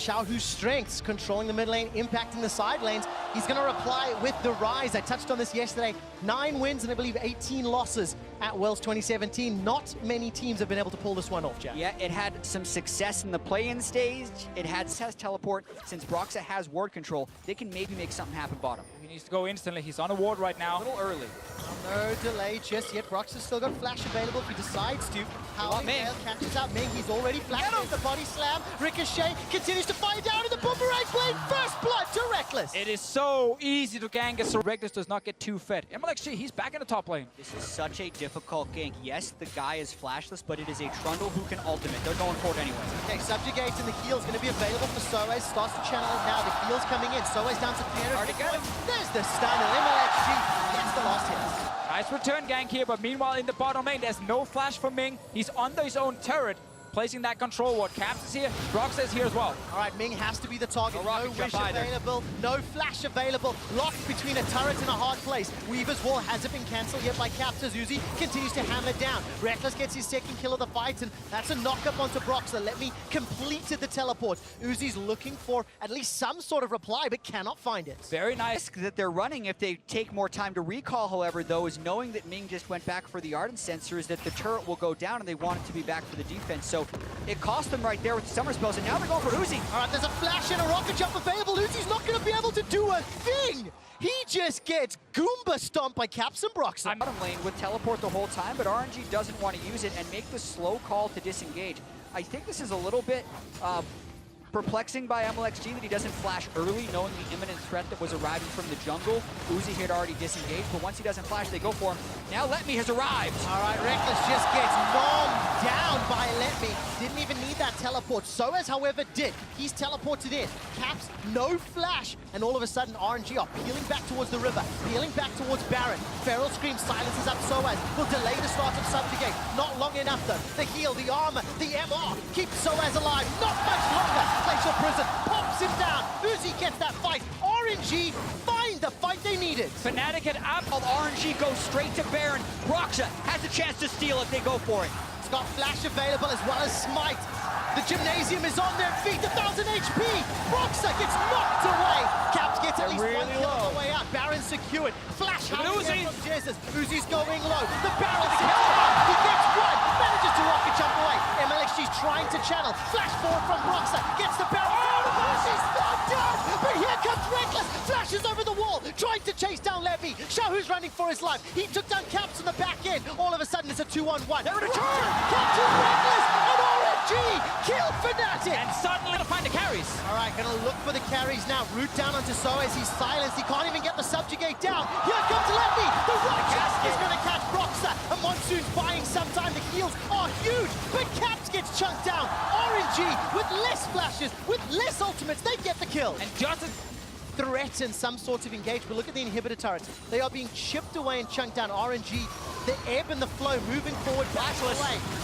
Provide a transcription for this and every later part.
Xiaohu's strengths, controlling the mid lane, impacting the side lanes. He's going to reply with the Rise. I touched on this yesterday. 9 wins and I believe 18 losses at Worlds 2017. Not many teams have been able to pull this one off, Jack. Yeah, it had some success in the play-in stage. It has teleport. Since Broxa has ward control, they can maybe make something happen bottom. He needs to go instantly. He's on a ward right now. A little early. No delay just yet. Broxa's still got flash available if he decides to. Howling Gale catches out Ming. He's already flashed with the body slam. Ricochet continues to fire down in the boomerang blade. First blood to Reckless. It is so easy to gank it so Reckless does not get too fed. MLXG, he's back in the top lane. This is such a difficult gank. Yes, the guy is flashless, but it is a Trundle who can ultimate. They're going for it anyway. Okay, Subjugate and the heal is going to be available for Soaz. Starts to channel it now. The heal's coming in. Soaz down to Piero. Already got him. There's the stun, and MLXG gets the last hit. Nice return gank here, but meanwhile in the bottom lane, there's no flash for Ming. He's under his own turret, placing that control ward. Caps is here, Brox is here as well. All right, Ming has to be the target. No No wish available, no flash available. Locked between a turret and a hard place. Weaver's wall hasn't been cancelled yet by Caps as Uzi continues to hammer down. Reckless gets his second kill of the fight, and that's a knock-up onto Broxer. Let me completed the teleport. Uzi's looking for at least some sort of reply, but cannot find it. Very nice. That they're running if they take more time to recall, however, though, is knowing that Ming just went back for the Ardent sensors, that the turret will go down and they want it to be back for the defense. So it cost them right there with the summer spells, and now they're going for Uzi. All right, there's a flash and a rocket jump available. Uzi's not going to be able to do a thing. He just gets Goomba stomped by Caps and Broxer. I'm bottom lane with teleport the whole time, but RNG doesn't want to use it and make the slow call to disengage. I think this is a little bit perplexing by MLXG that he doesn't flash early, knowing the imminent threat that was arriving from the jungle. Uzi had already disengaged, but once he doesn't flash, they go for him. Now Let Me has arrived. All right, Reckless just gets nommed down by Let Me. Didn't even need that teleport. Soaz, however, did. He's teleported in. Caps, no flash. And all of a sudden, RNG are peeling back towards the river, peeling back towards Baron. Feral Scream silences up Soaz. Will delay the start of Subjugate. Not long enough, though. The heal, the armor, the MR keeps Soaz alive. Not much longer. Glacial Prison pops him down. Uzi gets that fight. RNG find the fight they needed. Fnatic had up. RNG goes straight to Baron. Broxa has a chance to steal if they go for it. It's got flash available as well as smite. The Gymnasium is on their feet, 1,000 HP. Broxa gets knocked away. Caps gets at least one kill on the way out. Baron secured. Flash Uzi from Jesus. Uzi's going low. The Baron he gets one. Manages to rocket jump away. MLXG's trying to channel. Flash forward from Broxa. Gets the Baron. She's not down. But here comes Reckless. Flashes over the wall. Trying to chase down Levy. Xiaohu's running for his life. He took down Caps on the back end. All of a sudden it's a 2-on-1. They're in a turn. Catches Reckless. And RNG killed Fnatic. And suddenly to find the carries. All right, gonna look for the carries now. Root down onto Soaz. He's silenced. He can't even get the Subjugate down. Here comes Levy. The Rocket is gonna catch Broxa. And Monsoon's buying some time. The heals are huge, but Caps gets chunked down. RNG with less flashes, with less ultimates, they get the kill. And just Threaten some sort of engagement. Look at the inhibitor turrets. They are being chipped away and chunked down. RNG, the ebb and the flow moving forward, flashless.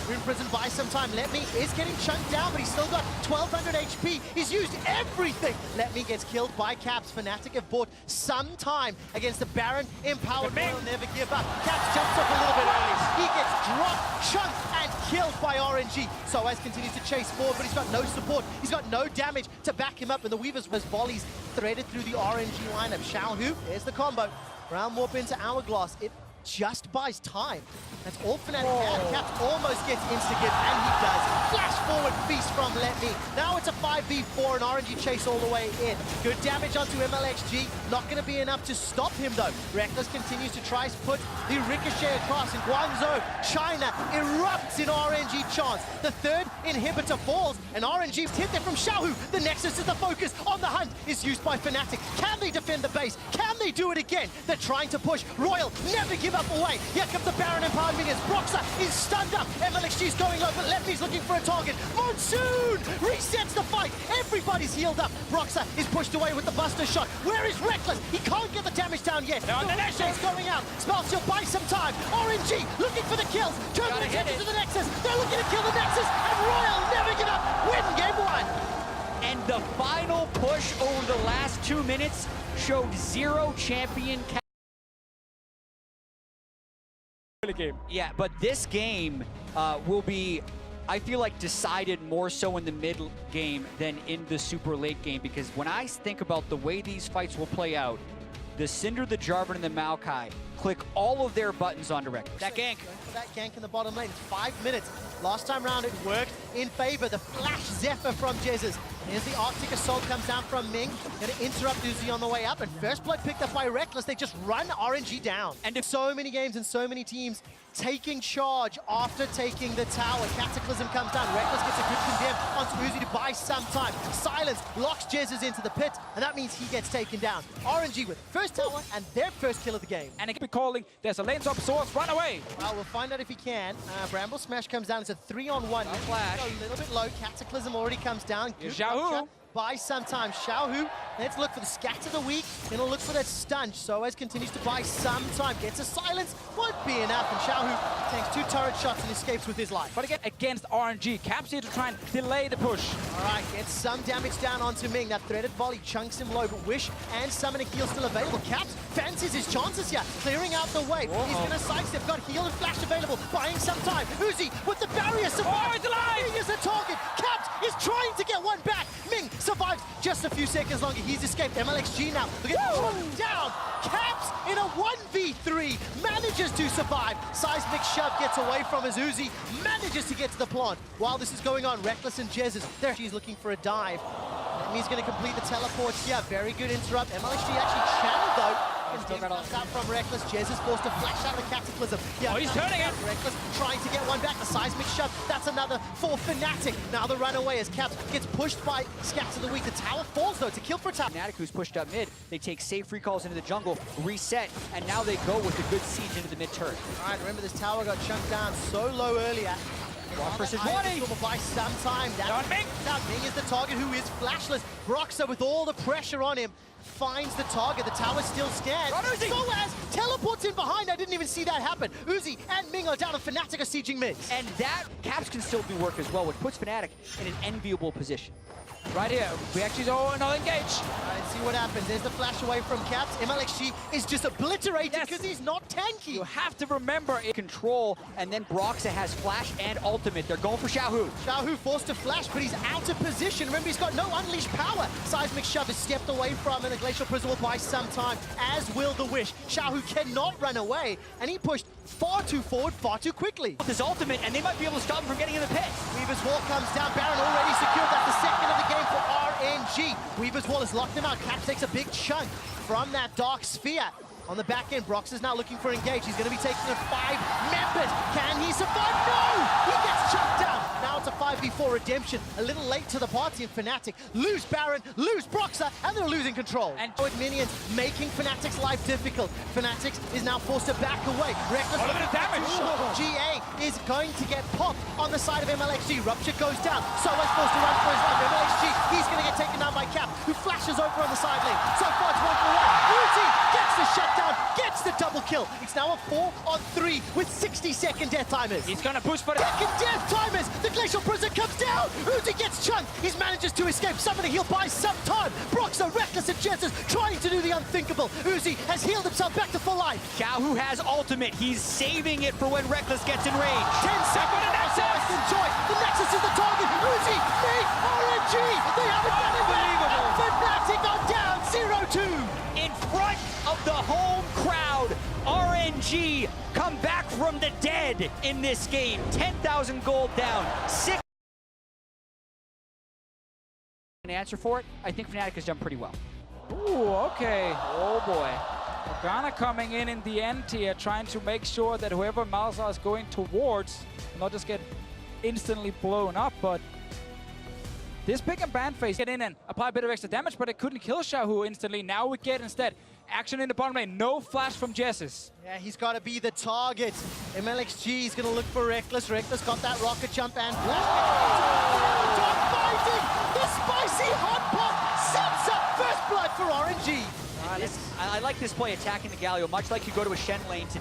Rune Prison buys some time. Let Me is getting chunked down, but he's still got 1,200 HP. He's used everything. Let Me gets killed by Caps. Fnatic have bought some time against the Baron. Empowered will never give up. Caps jumps up a little bit early. He gets dropped, chunked, and killed by RNG. Soaz continues to chase forward, but he's got no support. He's got no damage to back him up, and the Weaver's volleys threaded through the RNG lineup. Xiaohu, there's the combo. Round warp into Hourglass. It just buys time. That's all Fnatic had. Caps almost gets insta-give, and he does. Flash forward feast from Let Me. Now it's a 5v4, and RNG chase all the way in. Good damage onto MLXG. Not going to be enough to stop him, though. Reckless continues to try to put the Ricochet across, and Guangzhou, China, erupts in RNG chance. The third inhibitor falls, and RNG's hit there from Xiaohu. The Nexus is the focus. On the hunt is used by Fnatic. Can they defend the base? Can they do it again? They're trying to push. Royal, never give up away. Here comes the Baron and Power Minions. Broxa is stunned up. MLXG's going low, but Lefty's looking for a target. Monsoon resets the fight. Everybody's healed up. Broxa is pushed away with the Buster shot. Where is Reckless? He can't get the damage down yet. No, the Nexus going out. Spellshield buy some time. RNG looking for the kills. Turn the attention to the Nexus. They're looking to kill the Nexus. And Royal never give up. Win game 1. And the final push over the last 2 minutes showed zero champion. Game. Yeah, but this game will be I feel like decided more so in the mid game than in the super late game, because when I think about the way these fights will play out, the Cinder, the Jarvan, and the Maokai click all of their buttons on direct. That gank. Going for that gank in the bottom lane. It's 5 minutes. Last time round it worked in favor. The flash Zephyr from Jezzes. Here's the Arctic Assault comes down from Ming. Gonna interrupt Uzi on the way up. And first blood picked up by Reckless. They just run RNG down. And if so many games and so many teams taking charge after taking the tower. Cataclysm comes down. Reckless gets a good condemn onto Uzi to buy some time. Silence locks Jezzes into the pit, and that means he gets taken down. RNG with first tower and their first kill of the game. And it could be calling, there's a lane top source, run away. Well, we'll find out if he can. Bramble Smash comes down. It's a 3-on-1. Flash. A little bit low. Cataclysm already comes down. Here's Good Xiaohu. capture. Buy some time. Xiaohu, let's look for the scatter the weak. Then he'll look for that stun. Soaz continues to buy some time. Gets a silence. Won't be enough. And Xiaohu takes 2 turret shots and escapes with his life. But again, against RNG, Caps here to try and delay the push. All right, gets some damage down onto Ming. That threaded volley chunks him low, but Wish and Summoning Heal still available. Caps fancies his chances here, clearing out the way. He's going to sidestep, got Heal and Flash available, buying some time. Uzi with the barrier survives. It's alive! Ming is the target. Caps is trying to get one back. Ming survives just a few seconds longer. He's escaped. MLXG now. Look at him down. Caps in a 1v3 manages to survive. Seismic shove gets away from his Uzi, manages to get to the plant. While this is going on, Reckless and Jezzes, there she's looking for a dive. He's going to complete the teleport here. Very good interrupt. MLXG actually channeled though. Comes out from Reckless. Jez is forced to flash out the Cataclysm. Yeah, he's turning it. Reckless trying to get one back. The seismic shove. That's another for Fnatic. Now the runaway as Caps gets pushed by Scatter the Weak. The tower falls though. It's a kill for tower. Fnatic, who's pushed up mid, they take safe recalls into the jungle, reset, and now they go with a good siege into the mid turret. All right, remember this tower got chunked down so low earlier. One versus 20. Will buy some time. Down Ming. Now Ming is the target who is flashless. Broxer with all the pressure on him finds the target. The tower still scanned. Soaz teleports in behind. I didn't even see that happen. Uzi and Ming are down and Fnatic are sieging mid. And that Caps can still do work as well, which puts Fnatic in an enviable position. Right here, we actually saw another engage. Let's see what happens. There's the flash away from Caps. MLXG is just obliterated because he's not tanky. You have to remember control, and then Broxa has flash and ultimate. They're going for Xiaohu. Xiaohu forced to flash, but he's out of position. Remember, he's got no unleashed power. Seismic shove is stepped away from, and the Glacial Prism will buy some time, as will the Wish. Xiaohu cannot run away, and he pushed far too forward, far too quickly. With his ultimate, and they might be able to stop him from getting in the pit. Weaver's Wall comes down. Baron already secured. That's the second of the game for RNG. Weaver's Wall has locked him out. Caps takes a big chunk from that Dark Sphere. On the back end, Brox is now looking for engage. He's going to be taking on 5 members. Can he survive? No! He gets chucked down. Now it's a 5v4 redemption. A little late to the party, and Fnatic lose Baron, lose Broxer, and they're losing control. And with minions making Fnatic's life difficult. Fnatic is now forced to back away. Reckless. A little bit of damage. GA is going to get popped on the side of MLXG. Rupture goes down. Soaz forced to run for his life. MLXG, he's going to get taken down by Cap, who flashes over on the side lane. So far it's 1-for-1. Uzi gets the shutdown, gets the double kill. It's now a 4-on-3 with 60-second death timers. He's gonna push for the second death timers. The Glacial Prison comes down. Uzi gets chunked. He manages to escape. Summoning Heal buys some time. Broxer, Reckless, and Jezzes trying to do the unthinkable. Uzi has healed himself back to full life. Xiaohu has ultimate. He's saving it for when Reckless gets in range. 10 seconds. Enjoy. The Nexus is the target. Uzi, Ming, RNG. They haven't done it. Fnatic are down 0-2. In front of the home crowd, RNG come back from the dead in this game. 10,000 gold down. 6. An answer for it, I think Fnatic has done pretty well. Ooh, okay. Oh boy. Morgana coming in the end here, trying to make sure that whoever Malzahar is going towards will not just get instantly blown up, but this pick and ban phase get in and apply a bit of extra damage, but it couldn't kill Xiaohu instantly. Now we get instead action in the bottom lane. No flash from Jezzes. Yeah, he's got to be the target. MLXG is going to look for Reckless. Reckless got that rocket jump and dog fighting. The spicy hot pot sets up first blood for RNG. I like this play, attacking the Galio, much like you go to a Shen lane to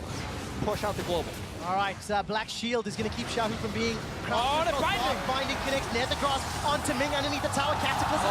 push out the global. All right, Black Shield is going to keep Xiaohu from being... Oh, the binding! Binding connects Nethergrass onto Ming underneath the tower. Cataclysm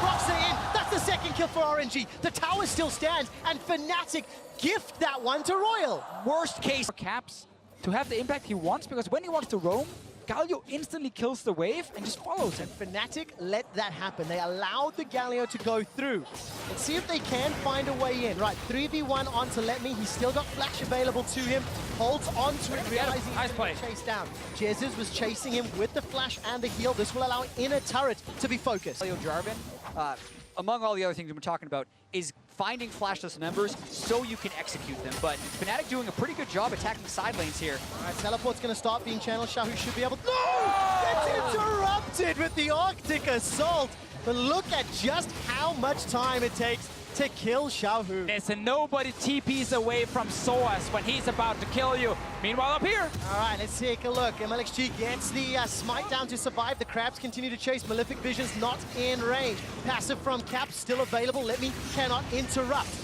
blocks it in. That's the second kill for RNG. The tower still stands, and Fnatic gift that one to Royal. Worst case For Caps to have the impact he wants, because when he wants to roam, Galio instantly kills the wave and just follows him. Fnatic let that happen. They allowed the Galio to go through. Let's see if they can find a way in. Right, 3v1 onto Let Me. He's still got flash available to him. Holds onto it, realizing Nice he's play. going to chase down. Jesus was chasing him with the flash and the heal. This will allow inner turret to be focused. Jarvan, among all the other things we've been talking about, is finding flashless members so you can execute them. But Fnatic doing a pretty good job attacking side lanes here. All right, teleport's going to start being channeled. Xiaohu should be able to... No! It's interrupted with the Arctic Assault. But look at just how much time it takes to kill Xiaohu. There's a nobody TPs away from Soas when he's about to kill you. Meanwhile, up here. All right, let's take a look. MLXG gets the smite down to survive. The Crabs continue to chase. Malefic Vision's not in range. Passive from Cap still available. Let Me cannot interrupt.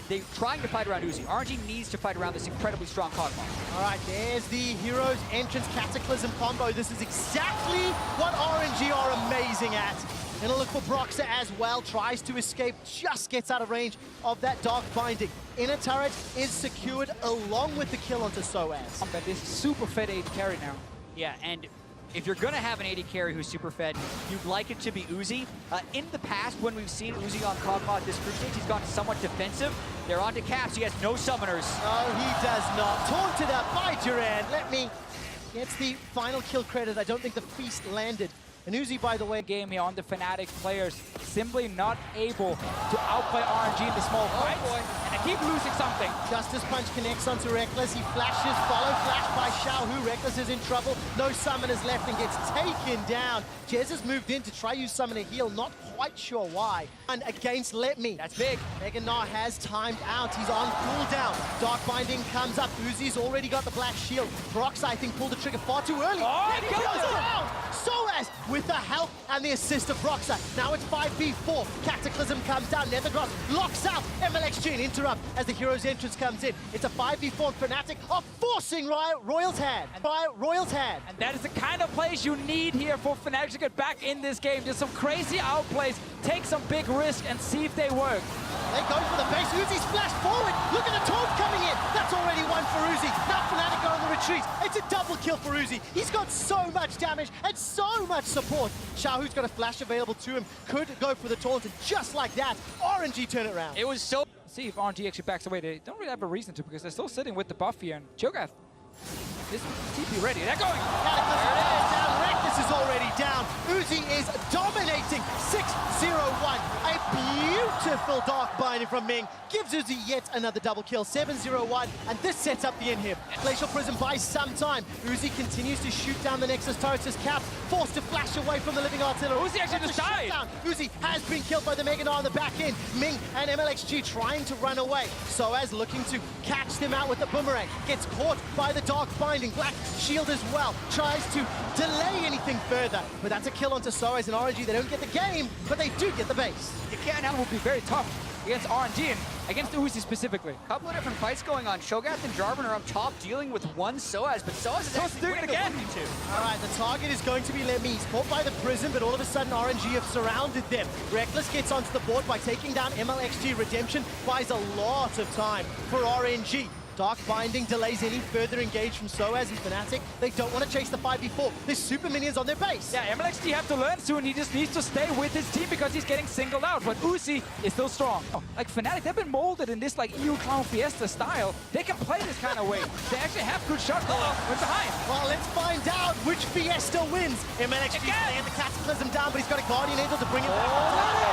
They're trying to fight around Uzi. RNG needs to fight around this incredibly strong Kog'Maw. All right, there's the Heroes Entrance Cataclysm combo. This is exactly what RNG are amazing at. Gonna look for Broxah as well, tries to escape, just gets out of range of that Dark Binding. Inner turret is secured along with the kill onto Soaz. But this super fed 8 carry now. Yeah, and if you're gonna have an AD carry who's super fed, you'd like it to be Uzi. In the past, when we've seen Uzi on Kog'Maw at this group stage, he's gone somewhat defensive. They're on to Caps, he has no summoners. No, he does not. Taunted up by Duran. Let Me gets the final kill credit. I don't think the feast landed. And Uzi, by the way, Game here on the Fnatic players simply not able to outplay RNG in the small fights. And they keep losing something. Justice Punch connects onto Reckless. He flashes, follow flash by Xiaohu. Reckless is in trouble. No summoners left and gets taken down. Jez has moved in to try use summon a heal. Not quite sure why. And against Let Me. That's big. Mega Gnar has timed out. He's on cooldown. Dark Binding comes up. Uzi's already got the black shield. Broxah, I think, pulled the trigger far too early. Oh, and he killed goes him. down. Soaz with the help and the assist of Broxah. Now it's 5v4. Cataclysm comes down. Nethergross locks out MLXG and interrupt as the Hero's Entrance comes in. It's a 5v4 and Fnatic are forcing Royal's hand. Royal's hand. And that is the kind of plays you need here for Fnatic to get back in this game. Just some crazy outplays, take some big risk and see if they work. They go for the base. Uzi's flashed forward. Look at the taunt coming in. That's already one for Uzi. Now Fnatic are on the retreat. It's a double kill for Uzi. He's got so much damage and so much support. Xiaohu's got a flash available to him. Could go for the taunt, and just like that, RNG turn it around. It was so... See if RNG actually backs away. They don't really have a reason to because they're still sitting with the buff here. And Cho'Gath is TP ready. They're going. Cataclysm is down. Reckless is already down. Uzi is dominating. 6-0-1. A beautiful Dark Binding from Ming gives Uzi yet another double kill. 7-0-1, and this sets up the inhib. Glacial Prism buys some time. Uzi continues to shoot down the Nexus turrets as Cap forced to flash away from the living artillery. Uzi actually That's just a died. shutdown. Uzi has been killed by the Mega Gnar on the back end. Ming and MLXG trying to run away. Soaz looking to catch them out with the boomerang. Gets caught by the Dark Binding. Black Shield as well. Tries to delay anything further. But that's a kill onto Soaz and RNG. They don't get the game, but they do get the base. You can't have That will be very tough against RNG and against Uzi specifically. a couple of different fights going on. Cho'Gath and Jarvan are up top dealing with one Soaz, but Soaz is actually doing it winning the again. 1v2. All right, the target is going to be Let Me. He's caught by the Prism, but all of a sudden RNG have surrounded them. Reckless gets onto the board by taking down MLXG. Redemption buys a lot of time for RNG. Dark Binding delays any further engage from Soaz and Fnatic. They don't want to chase the 5v4. There's super minions on their base. Yeah, MLXD have to learn soon. He just needs to stay with his team because he's getting singled out. But Uzi is still strong. Like Fnatic, they've been molded in this like EU Clown Fiesta style. They can play this kind of way. They actually have good shots. We're behind. Well, let's find out which Fiesta wins. MLXG laying the Cataclysm down, but he's got a Guardian Angel to bring it back.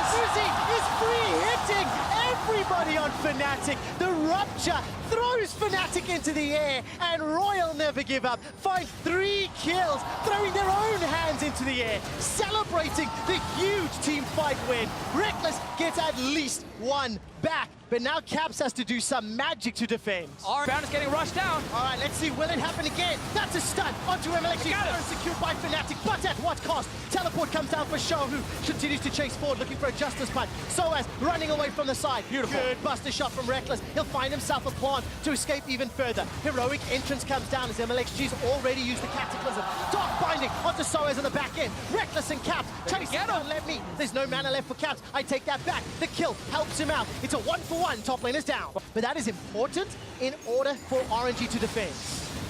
Uzi is free hitting everybody on Fnatic. The Rupture throws Fnatic into the air, and Royal never give up. Find 3 kills, throwing their own hands into the air, celebrating the huge team fight win. Reckless gets at least one back, but now Caps has to do some magic to defend. Brown is getting rushed down. All right, let's see, will it happen again? That's a stun onto MLXG. Got it. Secured by Fnatic, but at what cost? Teleport comes down for Xiaohu, continues to chase forward, looking for a Justice Punch. Soaz running away from the side. Beautiful. Good buster shot from Reckless. He'll find himself a plant to escape even further. Heroic entrance comes down as MLXG's already used the Cataclysm. Dark Binding onto Soaz on the back end. Reckless and Caps chasing down Let Me. There's no mana left for Caps. I take that back. The kill helps him out. It's a 1-for-1. Top lane is down. But that is important in order for RNG to defend.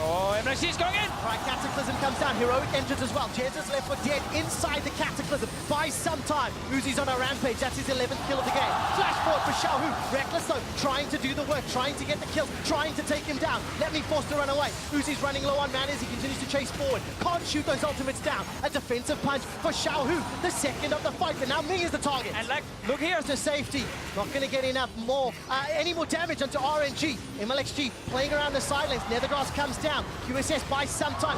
Oh, FNC is going in. Right, Cataclysm comes down. Heroic enters as well. Jez is left for dead inside the Cataclysm. Buys some time. Uzi's on a rampage. That's his 11th kill of the game. Flash forward for Xiaohu. Reckless though, trying to do the work, trying to get the kills, trying to take him down. Let me force to run away. Uzi's running low on mana as he continues to chase forward. Can't shoot those ultimates down. A defensive punch for Xiaohu. The second of the fight, but now Ming is the target. And like, look here. To safety. Not going to get enough more, any more damage onto RNG. MLXG playing around the sidelines. Nethergrass comes down. QSS buys some time.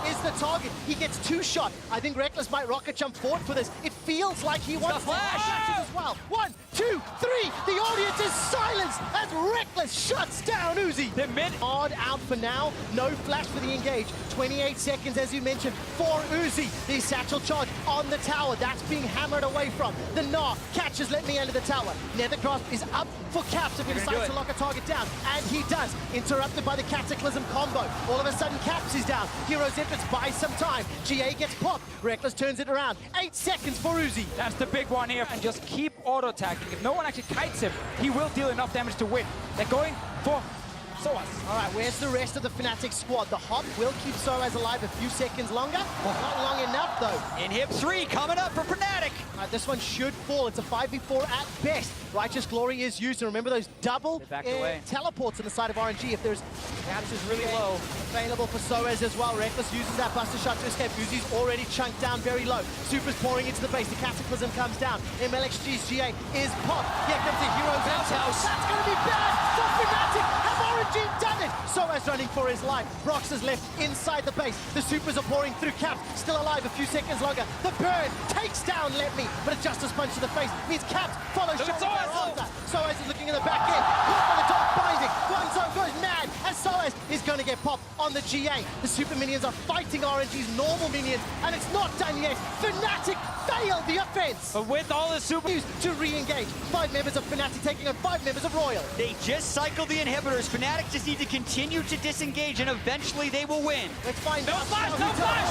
Is the target. He gets 2 shot. I think Reckless might rocket jump forward for this. It feels like he wants to flash as well. 1, 2, 3. The audience is silenced as Reckless shuts down Uzi. The mid Hard out for now. No flash for the engage. 28 seconds, as you mentioned, for Uzi. The satchel charge on the tower. That's being hammered away from. The Gnar catches Let Me Enter the tower. Nethergrass is up for Caps if he decides to lock a target down. And he does. Interrupted by the Cataclysm combo. All of a sudden, Caps is down. Hero's entrance buys some time. GA gets popped. Reckless turns it around. 8 seconds for Uzi. That's the big one here. And just keep auto-attacking. If no one actually kites him, he will deal enough damage to win. They're going for Soaz. All right, where's the rest of the Fnatic squad? The hop will keep Soaz alive a few seconds longer. Not long enough, though. In hip 3 coming up for Fnatic. All right, this one should fall. It's a 5v4 at best. Righteous Glory is used. And remember those double teleports on the side of RNG if there's Caps is really low. available for Soaz as well. Reckless uses that Buster Shot to escape. Uzi's already chunked down very low. Super's pouring into the base. The Cataclysm comes down. MLXG's GA is popped. Here comes the Hero's Outhouse. That's going to be bad for Fnatic. Have RNG done it? Soaz running for his life. Brox is left inside the base. The Supers are pouring through. Caps still alive a few seconds longer. The burn takes down Let Me, but a Justice Punch to the face means Caps follows Soaz is looking in the back end. Caught by the top binding. One zone goes mad as Soaz is going to get popped on the GA. The super minions are fighting RNG's normal minions, and it's not done yet. Fnatic failed the offense. But with all the super To re-engage. 5 members of Fnatic taking on 5 members of Royal. They just cycled the inhibitors. Fnatic just need to continue to disengage, and eventually they will win. Let's find out. No flash!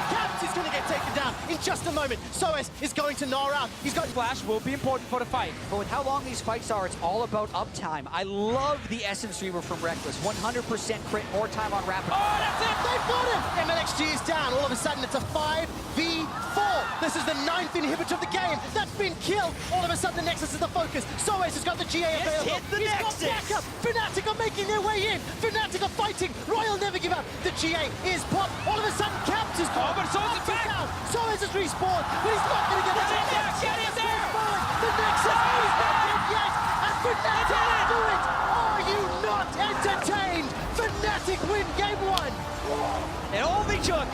Caps is going to get taken down in just a moment. Soaz is going to gnaw out. He's got flash will be important for the fight. But with how long these fights are, it's all about uptime. I love the Essence Reaver from Reckless. 100% crit, more time on rapid. Oh, that's it! They've got him! MLXG is down. All of a sudden, it's a 5v4. This is the 9th inhibitor of the game that's been killed. All of a sudden, the Nexus is the focus. Soaz has got the GA available. Hit the He's Nexus. got backup. Fnatic are making their way in. Fnatic are fighting. Royal never give up. The GA is popped. All of a sudden, Caps is gone. but Soaz is back. Down. Soaz has respawned, but he's not going to get the Get in there, Nexus. get in there. The Nexus is not dead yet. And Fnatic do it. Are you not entertained? Fnatic win game 1. It only took.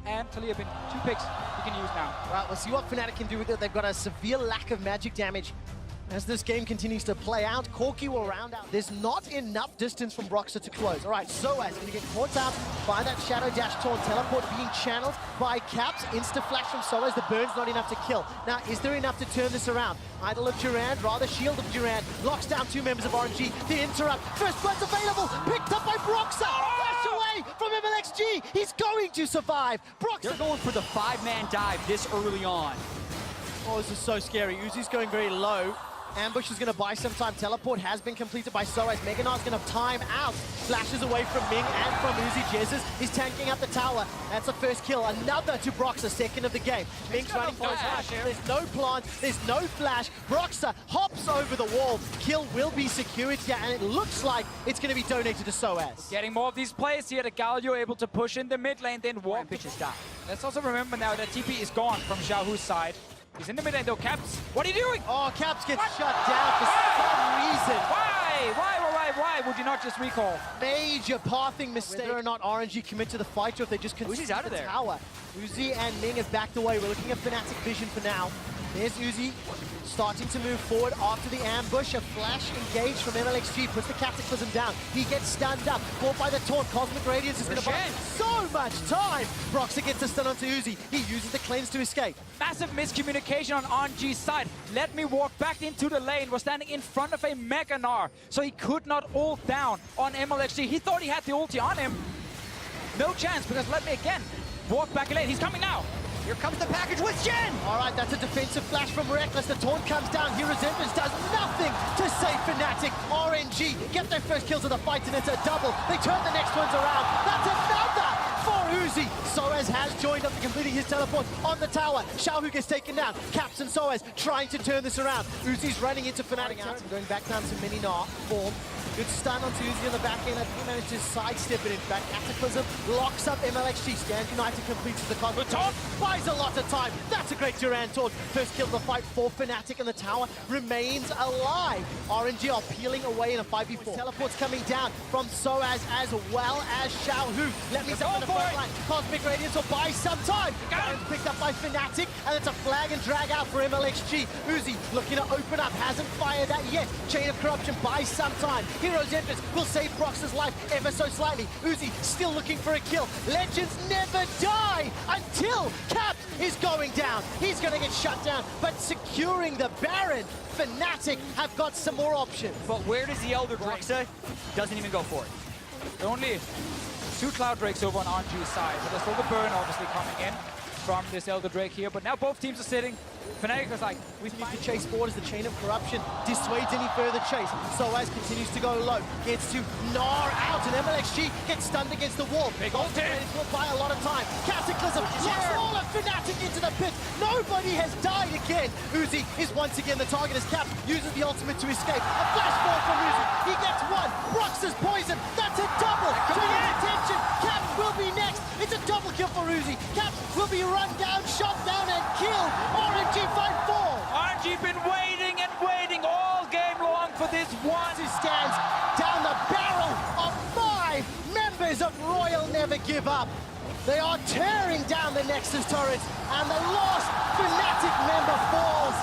And Talia bin 2 picks you can use now. Right, we'll see what Fnatic can do with it. They've got a severe lack of magic damage. As this game continues to play out, Corki will round out. There's not enough distance from Broxer to close. All right, Soaz going to get caught out by that Shadow Dash Taunt. Teleport being channeled by Caps. Insta-flash from Soaz. The burn's not enough to kill. Now, is there enough to turn this around? Idol of Durand, rather Shield of Durand, locks down 2 members of RNG. The interrupt. First blood's available. Picked up by Broxer. Flash away from MLXG. He's going to survive. Broxer. They're going for the 5-man dive this early on. Oh, this is so scary. Uzi's going very low. Ambush is going to buy some time. Teleport has been completed by Soaz. Mega Gnar's going to time out. Flashes away from Ming and from Uzi. Jesus is tanking up the tower. That's the first kill. Another to Broxer, second of the game. Ming's running for his life. There's no plant. There's no flash. Broxer hops over the wall. Kill will be secured here, and it looks like it's going to be donated to Soaz. Getting more of these plays here. The Galio able to push in the mid lane, then walk. Pitches down. Let's also remember now that TP is gone from Xiaohu's side. He's in the mid lane though. Caps, what are you doing? Oh, Caps gets shut down for some reason. Why would you not just recall? Major pathing mistake. Whether or not RNG commit to the fight or if they just concede out of the there. tower. Uzi and Ming have backed away. We're looking at Fnatic vision for now. There's Uzi starting to move forward after the ambush. A flash engage from MLXG puts the Cataclysm down. He gets stunned up. Caught by the taunt. Cosmic Radiance is going to buy so much time. Broxer gets a stun onto Uzi. He uses the cleanse to escape. Massive miscommunication on RNG's side. Let Me walk back into the lane. Was standing in front of a Mega Gnar, so he could not ult down on MLXG. He thought he had the ulti on him. No chance, because Let Me again walk back in lane. He's coming now. Here comes the package with Jin! All right, that's a defensive flash from Reckless. The taunt comes down. Here Resentments does nothing to save Fnatic. RNG get their first kills of the fight, and it's a double. They turn the next ones around. That's another for Uzi. Soaz has joined after completing his teleport on the tower. Xiaohu gets taken down. Caps and Soaz trying to turn this around. Uzi's running into Fnatic out and going back down to Mini-Nar form. Good stun onto Uzi on the back end. I think he managed to sidestep it. In fact, Cataclysm locks up MLXG. Stand United completes the conquest. Taunt buys a lot of time. That's a great Durant taunt. First kill of the fight for Fnatic, and the tower remains alive. RNG are peeling away in a 5v4. Teleports coming down from Soaz as well as Xiaohu. Let me step in the front line. Cosmic Radiance will buy some time. Baron's picked up by Fnatic, and it's a flag and drag out for MLXG. Uzi looking to open up. Hasn't fired that yet. Chain of Corruption buys some time. Hero's Empress will save Prox's life ever so slightly. Uzi still looking for a kill. Legends never die until Cap is going down. He's going to get shut down, but securing the Baron, Fnatic have got some more options. But where does the Elder Drake say? Doesn't even go for it. Only 2 Cloud Drakes over on RNG's side. So there's still the burn obviously coming in from this Elder Drake here. But now both teams are sitting. Fnatic is like, we need to chase forward as the Chain of Corruption dissuades any further chase. Soaz continues to go low, gets to gnar out, and MLXG gets stunned against the wall. Big ult in. Will buy a lot of time. Cataclysm locks all of Fnatic into the pit. Nobody has died again. Uzi is once again the target as Cap uses the ultimate to escape. A flash ball from Uzi. He gets one. Brox's poison. That's a double. Turn your attention. Cap will be next. It's a double kill for Uzi. Cap will be run down, shot down, and killed. RNG fight 4. RNG been waiting and waiting all game long for this one. He stands down the barrel of 5 members of Royal Never Give Up. They are tearing down the Nexus turrets, and the last Fnatic member falls.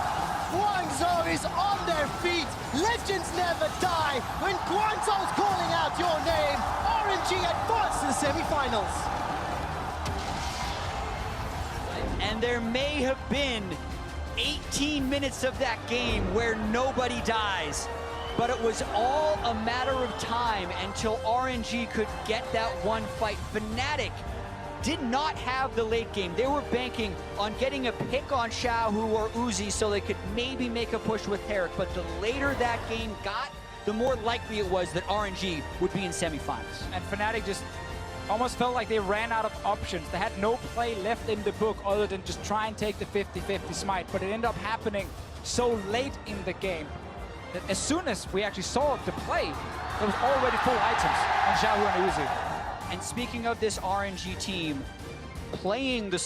Guangzhou is on their feet. Legends never die. When Guangzhou's calling out your name, RNG advance to the semi-finals. And there may have been 18 minutes of that game where nobody dies, but it was all a matter of time until RNG could get that one fight. Fnatic did not have the late game. They were banking on getting a pick on Xiaohu or Uzi so they could maybe make a push with Herrick, but the later that game got, the more likely it was that RNG would be in semifinals. And Fnatic just almost felt like they ran out of options. They had no play left in the book other than just try and take the 50-50 smite, but it ended up happening so late in the game that as soon as we actually saw the play, there was already full items on Xiaohu and Uzi. And speaking of this RNG team, playing the